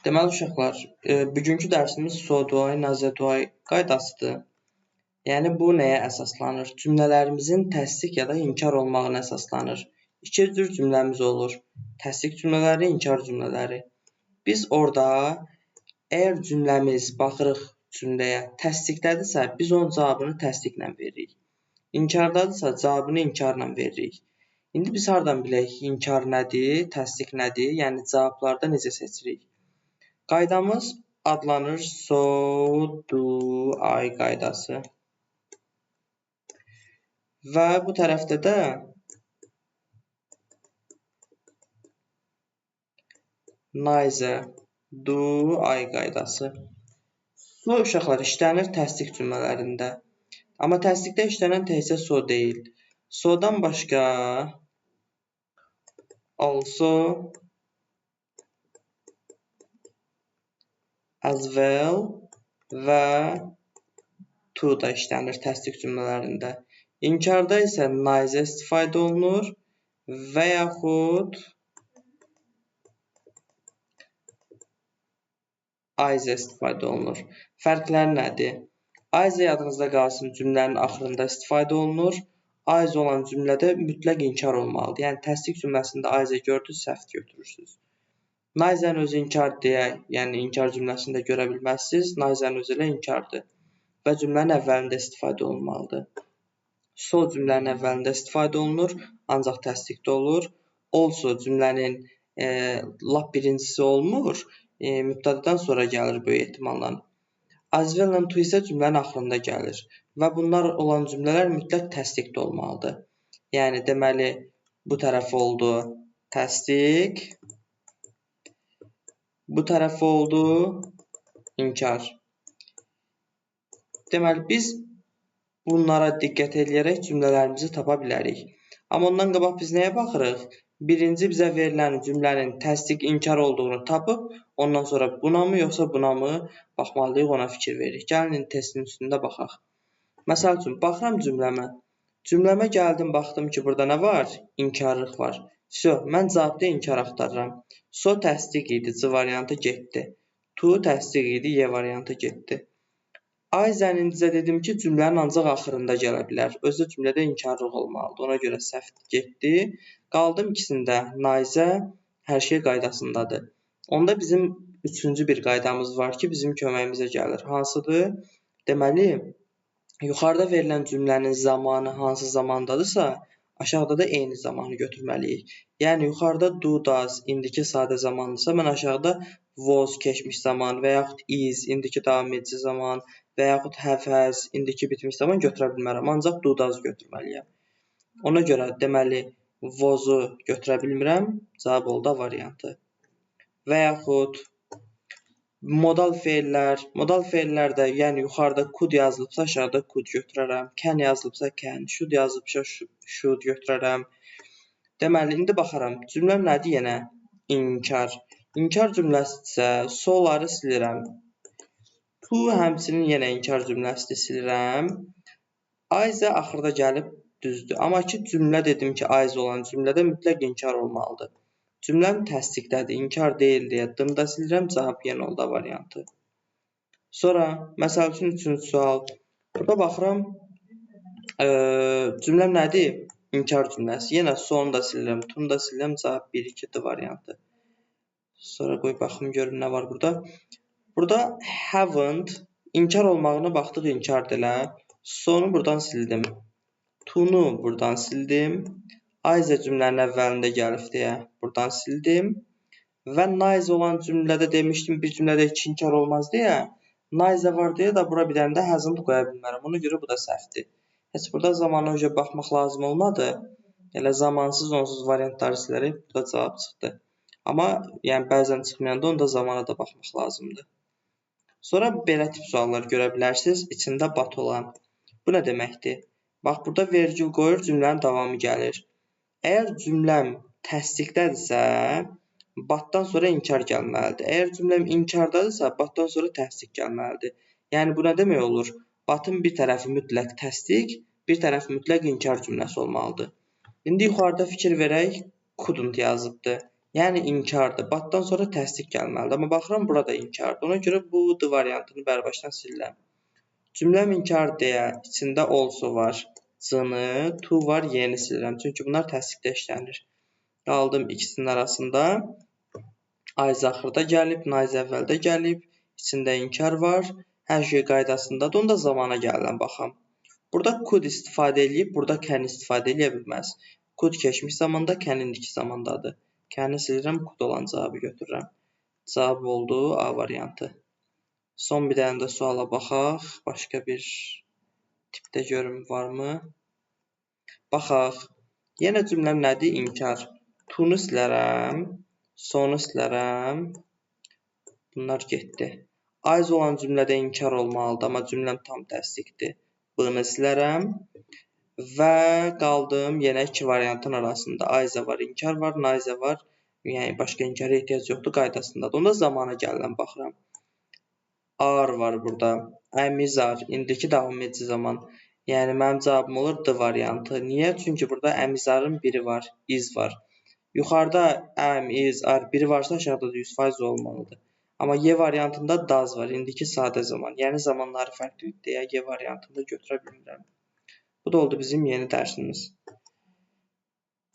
Deməli uşaqlar, bugünkü dərsimiz sual-duay, nazir-duay qaydasıdır. Yəni bu nəyə əsaslanır? Cümlələrimizin təsdiq ya da inkar olmağına əsaslanır. İki cür cümləmiz olur. Təsdiq cümlələri, inkar cümlələri. Biz orada əgər cümləmiz baxırıq cümləyə təsdiqdədirsə, biz onun cavabını təsdiqlə veririk. İnkardadırsa cavabını inkarla veririk. İndi biz hardan bilək inkar nədir, təsdiq nədir? Yəni cavablarda necə seçirik? Qaydamız adlanır so-do-ay qaydası. Və bu tərəfdə də neither-do-ay qaydası. So uşaqlar işlənir təsdiq cümlələrində. Amma təsdiqdə işlənən təkcə so deyil. So-dan başqa also, as well və to da işlənir təsdiq cümlələrində. İnkarda isə neither istifadə olunur və yaxud either istifadə olunur. Fərqləri nədir? Either yadınızda qalsın cümlənin axırında istifadə olunur. Either olan cümlədə mütləq inkar olmalıdır. Yəni təsdiq cümləsində either gördünüz, səhv götürürsünüz. Neither-ın özü inkar deyə, yəni inkar cümləsində görə bilməzsiniz. Neither-ın özü ilə inkardır və cümlənin əvvəlində istifadə olunmalıdır. So cümlənin əvvəlində istifadə olunur, ancaq təsdiqdə olur. Also cümlənin lap birincisi olmur, mübtədadan sonra gəlir böyük ehtimalla. As well and to isə cümlənin axırında gəlir və bunlar olan cümlələr mütləq təsdiqdə olmalıdır. Yəni deməli bu tərəf oldu təsdiq, bu tərəf oldu inkar. Deməli biz bunlara diqqət edərək cümlələrimizi tapa bilərik. Amma ondan qabaq biz nəyə baxırıq? Birinci bizə verilən cümlənin təsdiq, inkar olduğunu tapıb, ondan sonra buna mı yoxsa buna mı baxmalıyıq, ona fikir veririk. Gəlin testin üstündə baxaq. Məsəl üçün, baxıram cümləmə. Cümləmə gəldim, baxdım ki, burada nə var? İnkarlıq var. Mən cavabda inkar axtarıram. So təsdiq idi, C variantı getdi. To təsdiq idi, Y variantı getdi. Either-ın indicə dedim ki, cümlənin ancaq axırında gələ bilər. Özü cümlədə inkarlıq olmalıdır. Ona görə səhv getdi. Qaldım ikisində. Neither hər şey qaydasındadır. Onda bizim üçüncü bir qaydamız var ki, bizim köməyimizə gəlir. Hansıdır? Deməli, yuxarıda verilən cümlənin zamanı hansı zamandadırsa, aşağıda da eyni zamanı götürməliyik. Yəni, yuxarıda do, does, indiki sadə zamandırsa, mən aşağıda was, keçmiş zaman və yaxud is, indiki davam edici zaman və yaxud have, has, indiki bitmiş zaman götürə bilmərəm. Ancaq do, does götürməliyəm. Ona görə deməli, was-u götürə bilmirəm. Cavab oldu A variantı. Və yaxud modal feillər. Modal feillərdə, yəni yuxarıda could yazılıbsa, aşağıda could götürərəm. Can yazılıbsa, can. Should yazılıbsa, should götürərəm. Deməli, indi baxaram. Cümləm nədir yenə? İnkar. İnkar cümləsi isə so'ları silirəm. To həmçinin yenə inkar cümləsidir, silirəm. Either axırda gəlib düzdür. Amma ki, cümlə dedim ki, either olan cümlədə mütləq inkar olmalıdır. Cümləm təsdiqdədir, inkar deyil deyə D-ni da silirəm, cavab yenə oldu variantı. Sonra, məsəl üçün, üçüncü sual. Burada baxıram, cümləm nədir? İnkar cümləsi. Yenə so-nu da silirəm, to-nu da silirəm, cavab 1-2 variantı. Sonra qoy baxım, görüm nə var burada. Burada haven't, inkar olmağına baxdıq, inkardır elə. So-nu buradan sildim. To-nu buradan sildim. Either cümlənin əvvəlində gəlib deyə buradan sildim. Və neither olan cümlədə demişdim, bir cümlədə iki inkar olmaz deyə. Neither var deyə da bura bir dənə də hasn't qoya bilmərəm. Ona görə bu da səhvdir. Heç burada zamana görə baxmaq lazım olmadı. Elə zamansız, onsuz variantları silərək burada cavab çıxdı. Amma yəni bəzən çıxmayanda onda zamana da baxmaq lazımdır. Sonra belə tip suallar görə bilərsiniz. İçində but olan. Bu nə deməkdir? Bax, burada vergül qoyur, cümlənin davamı gəlir. Əgər cümləm təsdiqdədirsə, but-dan sonra inkar gəlməlidir. Əgər cümləm inkardadırsa, but-dan sonra təsdiq gəlməlidir. Yəni, bu nə demək olur? But-ın bir tərəfi mütləq təsdiq, bir tərəfi mütləq inkar cümləsi olmalıdır. İndi yuxarıda fikir verək, couldn't yazıbdır. Yəni inkardır. Batdan sonra təsdiq gəlməlidir. Amma baxıram burada inkardır. Ona görə bu D variantını bərabərdən silirəm. Cümləm inkar deyə içində also var. C-ni, to var, Y-ni silirəm. Çünki bunlar təsdiqdə işlənir. Qaldım ikisinin arasında. Eyes axırda gəlib, nice əvvəldə gəlib. İçində inkar var. Hər şey qaydasındadır. Onda zamana gəlirəm baxam. Burada could istifadə edib, burada can istifadə edə bilməz. Could keçmiş zamanda, can indiki zamandadır. Can'ı silirəm, could olan cavabı götürürəm. Cavab oldu A variantı. Son bir dənə də suala baxaq. Başqa bir tipdə görüm varmı? Baxaq. Yenə cümləm nədir? İnkar. To-nu silərəm. So-nu silərəm. Bunlar getdi. Eyes olan cümlədə inkar olmalıdır, amma cümləm tam təsdiqdir. B-ni silərəm. Və qaldım yenə iki variantın arasında. Eyes var, inkar var, nice var. Yəni başqa inkara ehtiyac yoxdur, qaydasındadır. Onda zamana gəlirəm, baxıram. Are var burada. Am, is, are. İndiki davam edici zaman. Yəni mənim cavabım olur D variantı. Niyə? Çünki burada am, is, are-ın biri var, is var. Yuxarıda am, is, are biri varsa aşağıda da 100% olmalıdır. Amma Y variantında does var. İndiki sadə zaman. Yəni zamanları fərqlidir deyə Y variantını da götürə bilmirəm. Bu da oldu bizim yeni dərsimiz.